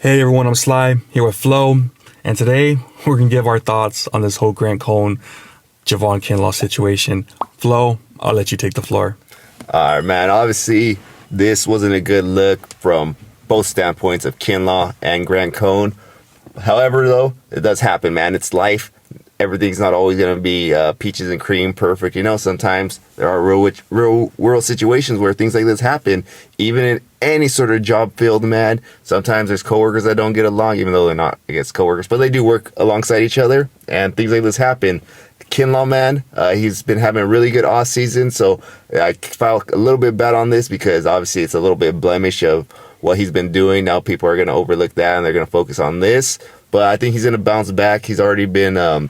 Hey everyone, I'm Sly, here with Flo, and today we're going to give our thoughts on this whole Grant Cohn, Javon Kinlaw situation. Flo, I'll let you take the floor. All right, man. Obviously, this wasn't a good look from both standpoints of Kinlaw and Grant Cohn. However, though, it does happen, man. It's life. Everything's not always going to be peaches and cream perfect. You know, sometimes there are real world situations where things like this happen. Even in any sort of job field, man, sometimes there's coworkers that don't get along, even though they're not, I guess, coworkers, but they do work alongside each other, and things like this happen. Kinlaw, man, he's been having a really good off season, so I felt a little bit bad on this because obviously it's a little bit blemish of what he's been doing. Now people are going to overlook that and they're going to focus on this, but I think he's going to bounce back. He's already been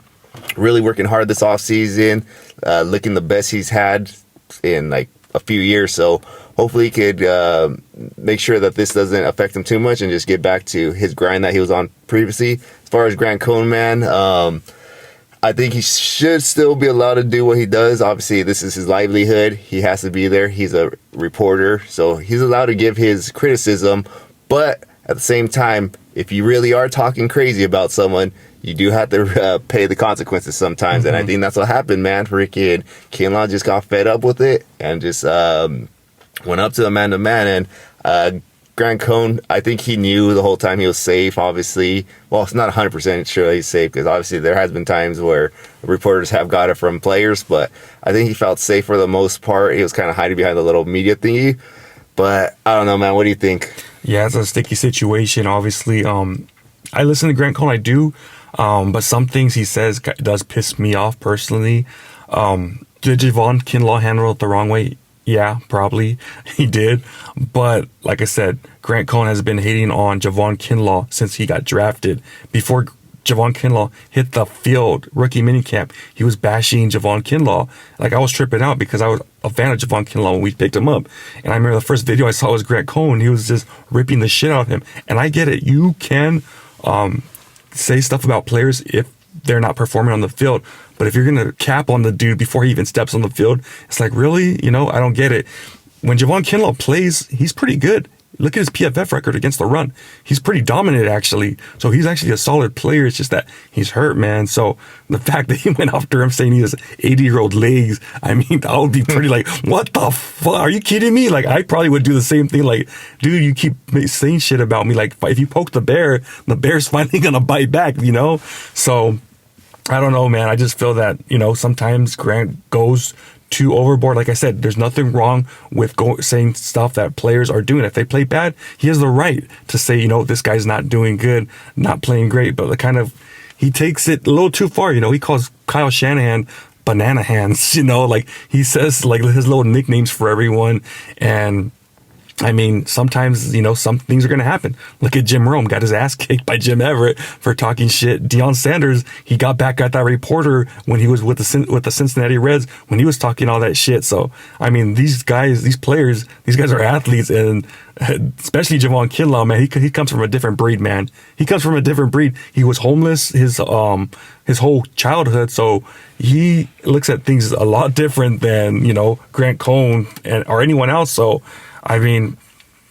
really working hard this off season, looking the best he's had in like a few years, so hopefully he could make sure that this doesn't affect him too much and just get back to his grind that he was on previously. As far as Grant Cohn, man, I think he should still be allowed to do what he does. Obviously, this is his livelihood. He has to be there. He's a reporter, so he's allowed to give his criticism. But at the same time, if you really are talking crazy about someone, you do have to pay the consequences sometimes. Mm-hmm. And I think that's what happened, man. Freaking Kinlaw just got fed up with it and just went up to the man-to-man. And Grant Cohn, I think he knew the whole time he was safe, obviously. Well, it's not 100% sure he's safe because obviously there has been times where reporters have got it from players, but I think he felt safe for the most part. He was kind of hiding behind the little media thingy. But I don't know, man. What do you think? Yeah, it's a sticky situation, obviously. I listen to Grant Cohn, I do, but some things he says does piss me off personally. Did Javon Kinlaw handle it the wrong way? Yeah, probably he did. But like I said, Grant Cohn has been hating on Javon Kinlaw since he got drafted. Before Javon Kinlaw hit the field, rookie minicamp, he was bashing Javon Kinlaw. Like, I was tripping out because I was a fan of Javon Kinlaw when we picked him up. And I remember the first video I saw was Grant Cohn. He was just ripping the shit out of him. And I get it. You can say stuff about players if they're not performing on the field. But if you're going to cap on the dude before he even steps on the field, it's like, really? You know, I don't get it. When Javon Kinlaw plays, he's pretty good. Look at his PFF record against the run. He's pretty dominant, actually. So he's actually a solid player. It's just that he's hurt, man. So the fact that he went after him saying he has 80-year-old legs, I mean, that would be pretty like, what the fuck? Are you kidding me? Like, I probably would do the same thing. Like, dude, you keep saying shit about me. Like, if you poke the bear's finally going to bite back, you know? So I don't know, man. I just feel that, you know, sometimes Grant goes too overboard. Like I said, there's nothing wrong with saying stuff that players are doing. If they play bad, he has the right to say, you know, this guy's not doing good, not playing great. But he takes it a little too far. You know, he calls Kyle Shanahan banana hands, you know, like he says like his little nicknames for everyone. And I mean, sometimes, you know, some things are going to happen. Look at Jim Rome, got his ass kicked by Jim Everett for talking shit. Deion Sanders, he got back at that reporter when he was with the Cincinnati Reds, when he was talking all that shit. So, I mean, these guys are athletes, and especially Javon Kinlaw, man, he comes from a different breed, man. He comes from a different breed. He was homeless his whole childhood, so he looks at things a lot different than, you know, Grant Cohn or anyone else. So, I mean,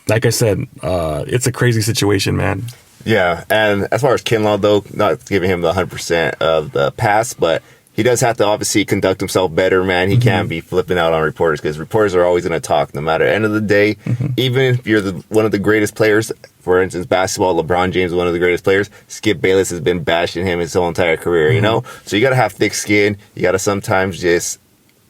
like I said, it's a crazy situation, man. Yeah, and as far as Kinlaw, though, not giving him the 100% of the pass, but he does have to obviously conduct himself better, man. He can't be flipping out on reporters because reporters are always going to talk no matter. End of the day, even if you're one of the greatest players, for instance, basketball, LeBron James is one of the greatest players. Skip Bayless has been bashing him his whole entire career, you know? So you got to have thick skin. You got to sometimes just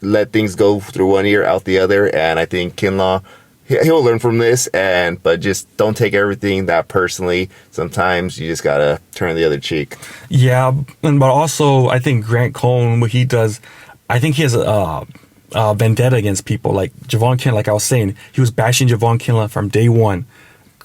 let things go through one ear, out the other, and I think Kinlaw, he'll learn from this, but just don't take everything that personally. Sometimes you just gotta turn the other cheek. Yeah, but also I think Grant Cohn, what he does, I think he has a vendetta against people. Like Javon Kinlaw, like I was saying, he was bashing Javon Kinlaw from day one.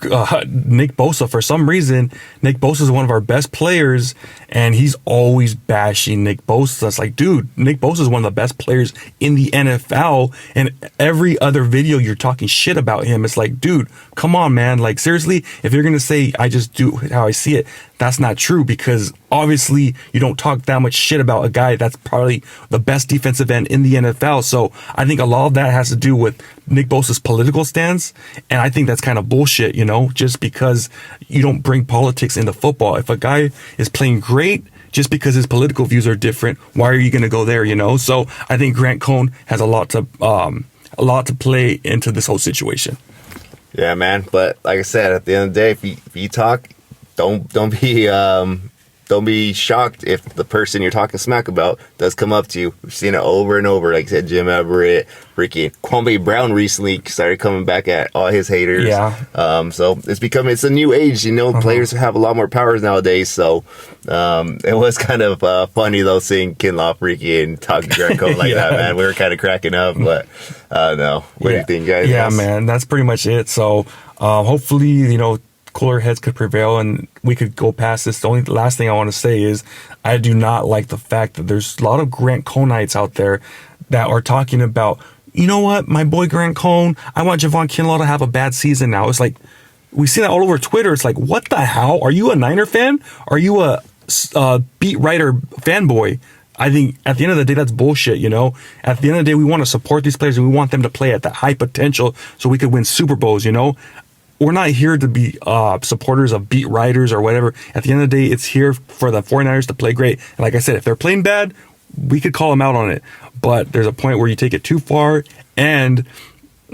Nick Bosa, for some reason, Nick Bosa is one of our best players, and he's always bashing Nick Bosa. It's like, dude, Nick Bosa is one of the best players in the NFL, and every other video you're talking shit about him. It's like, dude, come on, man. Like, seriously, if you're going to say, I just do how I see it, that's not true, because obviously you don't talk that much shit about a guy that's probably the best defensive end in the NFL. So I think a lot of that has to do with Nick Bosa's political stance, and I think that's kind of bullshit, you know? just because you don't bring politics into football. If a guy is playing great, just because his political views are different, why are you going to go there, So I think Grant Cohn has a lot to play into this whole situation. Yeah, man. But like I said, at the end of the day, if you talk, don't be shocked if the person you're talking smack about does come up to you. We've seen it over and over. Like I said, Jim Everett, freaking Kwame Brown recently started coming back at all his haters. Yeah. So it's a new age. Players have a lot more powers nowadays. So it was kind of funny though seeing Kinlaw freaking talk to Grant Cohn like that, man. We were kind of cracking up, but no. What do you think, guys? Yeah, man. That's pretty much it. So hopefully, cooler heads could prevail and we could go past this. The only last thing I want to say is I do not like the fact that there's a lot of Grant Cohnites out there that are talking about, you know what, my boy Grant Cohn, I want Javon Kinlaw to have a bad season now. It's like, we see that all over Twitter. It's like, what the hell? Are you a Niner fan? Are you a beat writer fanboy? I think at the end of the day, that's bullshit, At the end of the day, we want to support these players and we want them to play at that high potential so we could win Super Bowls, We're not here to be supporters of beat writers or whatever. At the end of the day, it's here for the 49ers to play great. And like I said, if they're playing bad, we could call them out on it. But there's a point where you take it too far. And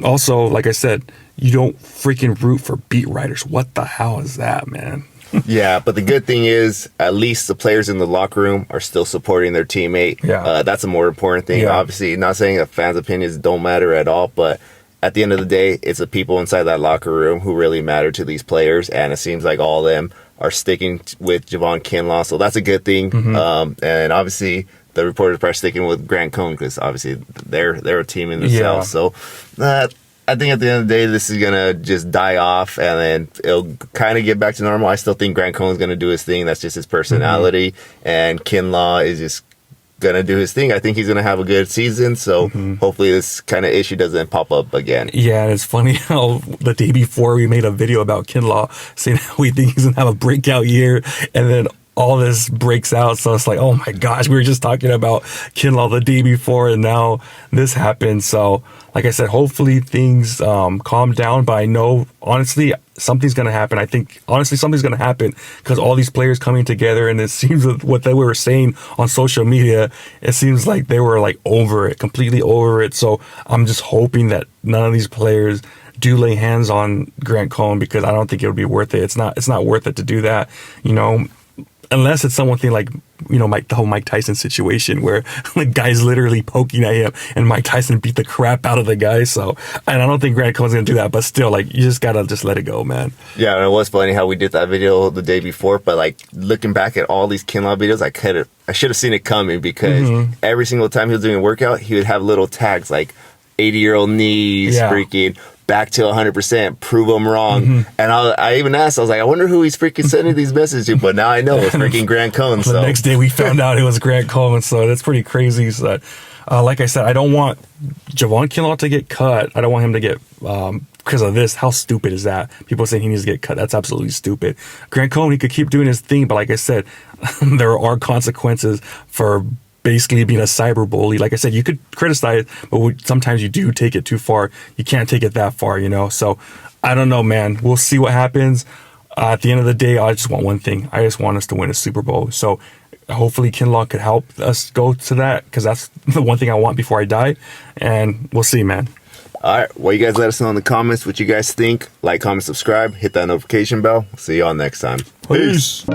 also, like I said, you don't freaking root for beat writers. What the hell is that, man? Yeah, but the good thing is at least the players in the locker room are still supporting their teammate. Yeah. That's a more important thing. Yeah. Obviously, not saying that fans' opinions don't matter at all, but at the end of the day, it's the people inside that locker room who really matter to these players, and it seems like all of them are sticking with Javon Kinlaw, so that's a good thing. Mm-hmm. And obviously, the reporters are sticking with Grant Cohn because obviously they're a team in themselves. Yeah. So I think at the end of the day, this is gonna just die off, and then it'll kind of get back to normal. I still think Grant Cohn's gonna do his thing. That's just his personality, and Kinlaw is just gonna do his thing. I think he's gonna have a good season, so hopefully this kind of issue doesn't pop up again. Yeah, and it's funny how the day before we made a video about Kinlaw saying how we think he's gonna have a breakout year, and then all this breaks out. So it's like, oh my gosh, we were just talking about Kinlaw the day before, and now this happened. So like I said, hopefully things calm down, but I know honestly something's going to happen. I think honestly something's going to happen because all these players coming together, and it seems that what they were saying on social media, it seems like they were like over it, completely over it. So I'm just hoping that none of these players do lay hands on Grant Cohn, because I don't think it would be worth it. It's not worth it to do that, unless it's something like, the whole Mike Tyson situation where the guy's literally poking at him and Mike Tyson beat the crap out of the guy. So, and I don't think Grant Cohn's going to do that, but still, you just got to just let it go, man. Yeah, and it was funny how we did that video the day before, but looking back at all these Kinlaw videos, I should have seen it coming, because every single time he was doing a workout, he would have little tags like 80-year-old knees, freaking back to 100%, prove them wrong. And I even asked, I was like, I wonder who he's freaking sending these messages to, but now I know it's freaking Grant Cohn. The next day we found out it was Grant Cohn, so that's pretty crazy. So, like I said, I don't want Javon Kinlaw to get cut. I don't want him to get, because of this. How stupid is that? People saying he needs to get cut. That's absolutely stupid. Grant Cohn, he could keep doing his thing, but like I said, there are consequences for basically being a cyber bully. Like I said, you could criticize, but sometimes you do take it too far. You can't take it that far, So I don't know, man. We'll see what happens. At the end of the day, I just want one thing. I just want us to win a Super Bowl. So hopefully Kinlaw could help us go to that, because that's the one thing I want before I die. And we'll see, man. All right. Well, you guys let us know in the comments what you guys think. Like, comment, subscribe, hit that notification bell. See y'all next time. Peace.